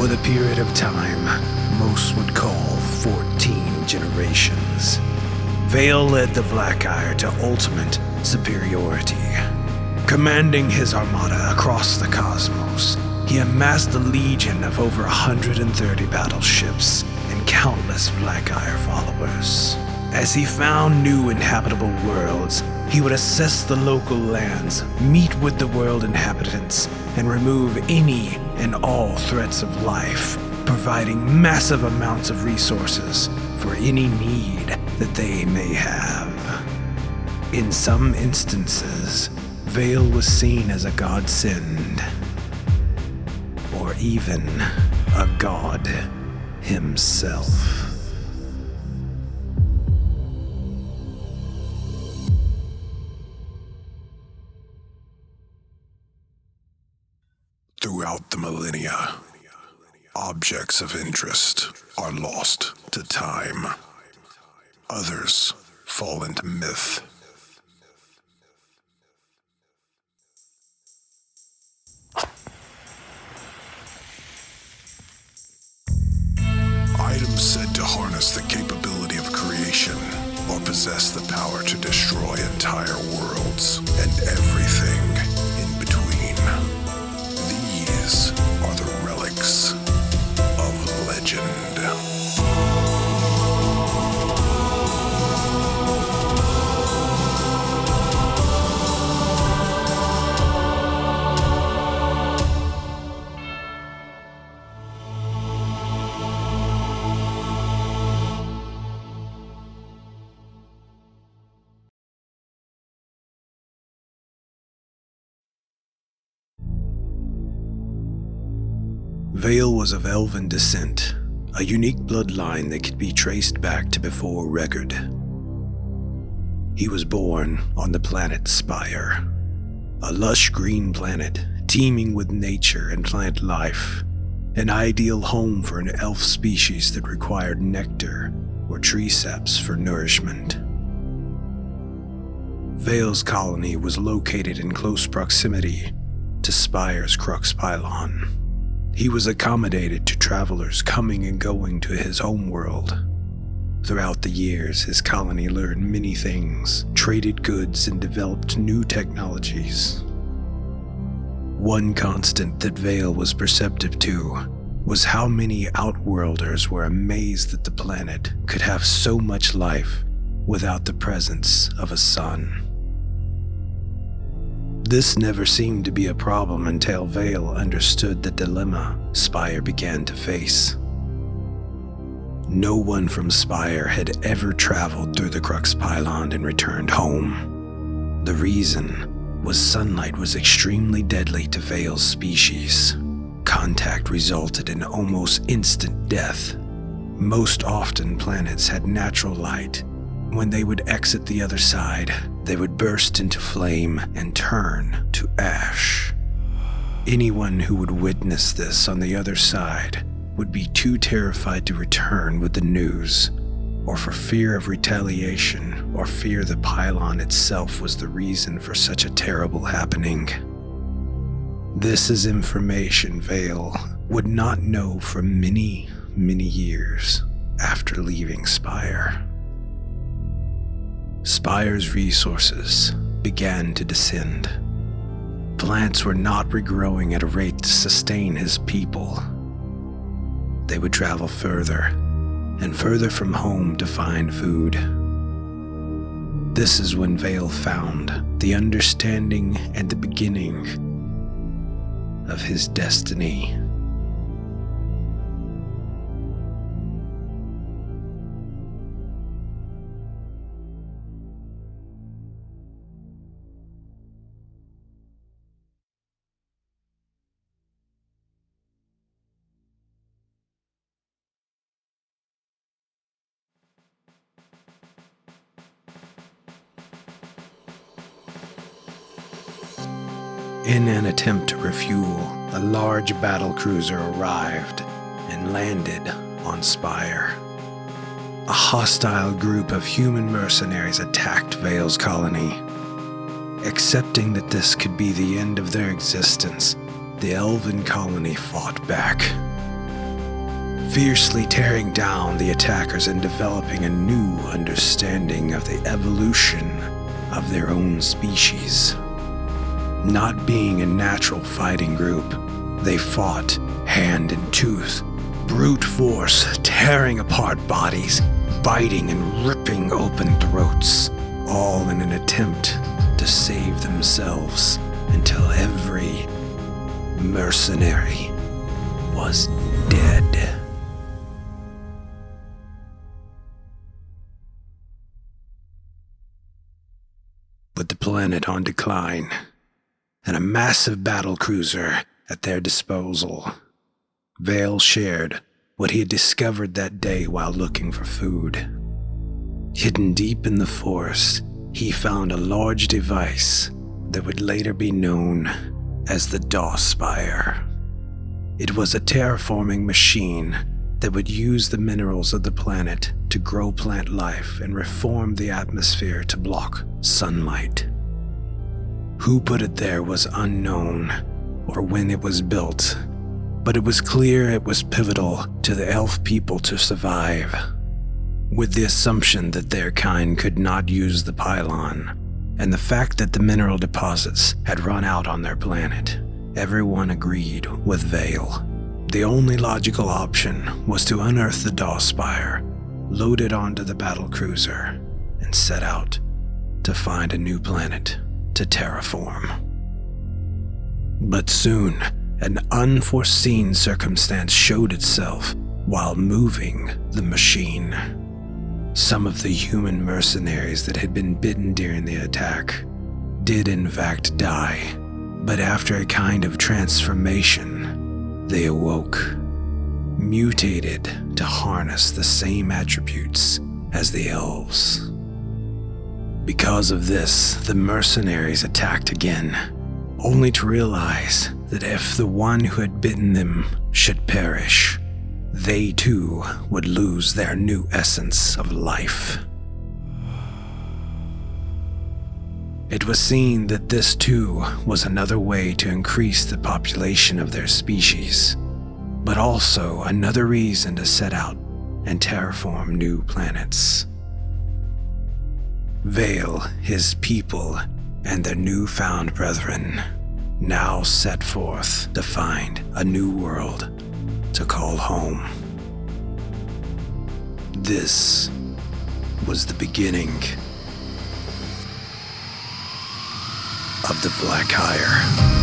the period of time most would call 14 generations, Vale led the Vlakyre to ultimate superiority. Commanding his armada across the cosmos, he amassed a legion of over 130 battleships and countless Vlakyre followers. As he found new inhabitable worlds, he would assess the local lands, meet with the world inhabitants, and remove any and all threats of life, providing massive amounts of resources for any need that they may have. In some instances, Vale was seen as a godsend, or even a god himself. Throughout the millennia, objects of interest are lost to time. Others fall into myth. Items said to harness the capability of creation or possess the power to destroy entire worlds and everything in between. These are the relics of legend. Vale was of Elven descent, a unique bloodline that could be traced back to before record. He was born on the planet Spire, a lush green planet teeming with nature and plant life, an ideal home for an elf species that required nectar or tree saps for nourishment. Vale's colony was located in close proximity to Spire's crux pylon. He was accommodated to travelers coming and going to his homeworld. Throughout the years, his colony learned many things, traded goods, and developed new technologies. One constant that Vale was perceptive to was how many Outworlders were amazed that the planet could have so much life without the presence of a sun. This never seemed to be a problem until Vale understood the dilemma Spire began to face. No one from Spire had ever traveled through the Crux Pylon and returned home. The reason was sunlight was extremely deadly to Vale's species. Contact resulted in almost instant death. Most often, planets had natural light. When they would exit the other side, they would burst into flame and turn to ash. Anyone who would witness this on the other side would be too terrified to return with the news, or for fear of retaliation, or fear the pylon itself was the reason for such a terrible happening. This is information Vale would not know for many, many years after leaving Spire. Spire's resources began to descend. Plants were not regrowing at a rate to sustain his people. They would travel further and further from home to find food. This is when Vale found the understanding and the beginning of his destiny. In an attempt to refuel, a large battlecruiser arrived and landed on Spire. A hostile group of human mercenaries attacked Vale's colony. Accepting that this could be the end of their existence, the Elven colony fought back. fiercely tearing down the attackers and developing a new understanding of the evolution of their own species. Not being a natural fighting group, they fought hand and tooth, brute force, tearing apart bodies, biting and ripping open throats, all in an attempt to save themselves until every mercenary was dead. With the planet on decline and a massive battle cruiser at their disposal, Vale shared what he had discovered that day while looking for food. Hidden deep in the forest, he found a large device that would later be known as the DOS Spire. It was a terraforming machine that would use the minerals of the planet to grow plant life and reform the atmosphere to block sunlight. Who put it there was unknown, or when it was built, but it was clear it was pivotal to the elf people to survive. With the assumption that their kind could not use the pylon, and the fact that the mineral deposits had run out on their planet, everyone agreed with Vale. The only logical option was to unearth the DOS Spire, load it onto the battle cruiser, and set out to find a new planet to terraform. But soon, an unforeseen circumstance showed itself while moving the machine. Some of the human mercenaries that had been bitten during the attack did in fact die, but after a kind of transformation, they awoke, mutated to harness the same attributes as the elves. Because of this, the mercenaries attacked again, only to realize that if the one who had bitten them should perish, they too would lose their new essence of life. It was seen that this too was another way to increase the population of their species, but also another reason to set out and terraform new planets. Vale, his people, and their newfound brethren now set forth to find a new world to call home. This was the beginning of the Vlakyre.